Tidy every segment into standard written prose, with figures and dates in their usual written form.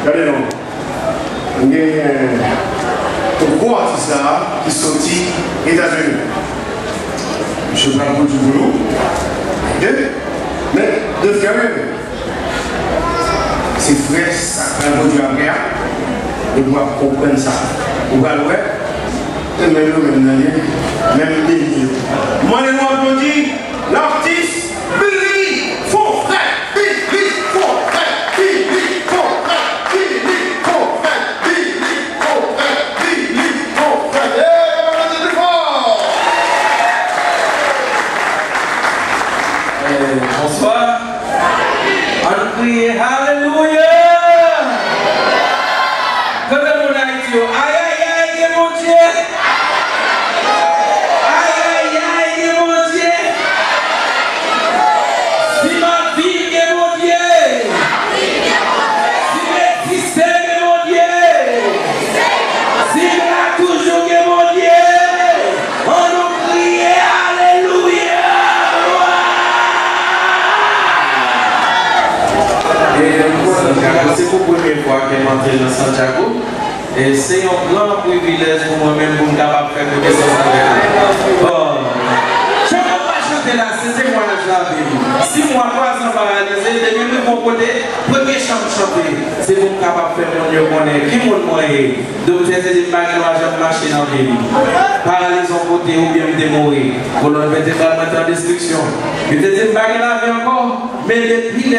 Regardez donc. Il y a un gros artiste là qui est sorti aux États-Unis. Je ne sais pas du boulot. Mais de faire c'est frais, ça prend un produit à guerre. Et vous comprendre ça. Vous allez voir. Et même les moi, les mots applaudis, l'artiste Billy Fonfray. Billy Fonfray. Billy Fonfray. Billy Fonfray. Billy Fonfray. Billy Fonfray. Bonsoir. On prie Alléluia. Que le monde aille Dieu. Aïe aïe aïe mon Dieu. Aïe aïe aïe mon Dieu. Si ma vie est mon Dieu. Si l'existence est mon Dieu. Si la toujours est mon Dieu. On nous crie Alléluia. C'est pour la première fois que je m'entre dans Santiago. Et c'est un grand privilège pour moi-même pour me capable de faire des choses avec vous. Je ne peux pas chanter là, c'est témoignage là. Si moi, 3 ans paralysé, depuis de mon côté, premier chant chanter, c'est pour me capable de faire mon mieux connaître. Qui montre moi donc c'est des images que j'ai marché dans la vie. Paralysé en côté ou bien de mourir. Pour nous mettre en destruction. Il y a des images dans la vie encore, mais depuis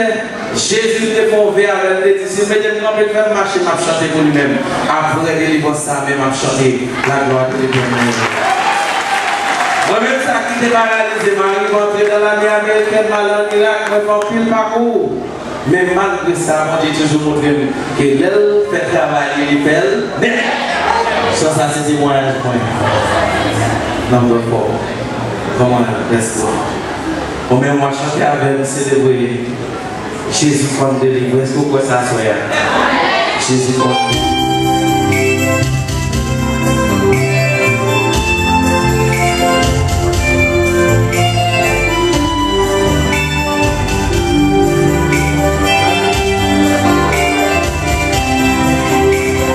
Jésus te fait vers les disciples, mais je ne peux pas marcher, m'a chanter pour lui-même. Après délivrance, ça même m'a chanter la gloire de Dieu. Moi-même, ça qui était paralysé, m'a rencontré dans la mer américaine, malheur, miracle, me fait pile parcours. Mais malgré ça, on dit toujours montré que l'elle fait travailler les belles. Mais ça, c'est témoignage pour moi. Number 4. Comment reste on même moi chanter avec célébrer. Jésus comme délivré, est-ce que vous pouvez s'asseoir? Jésus comme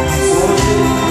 Jésus,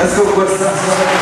Est-ce qu'on voit ça?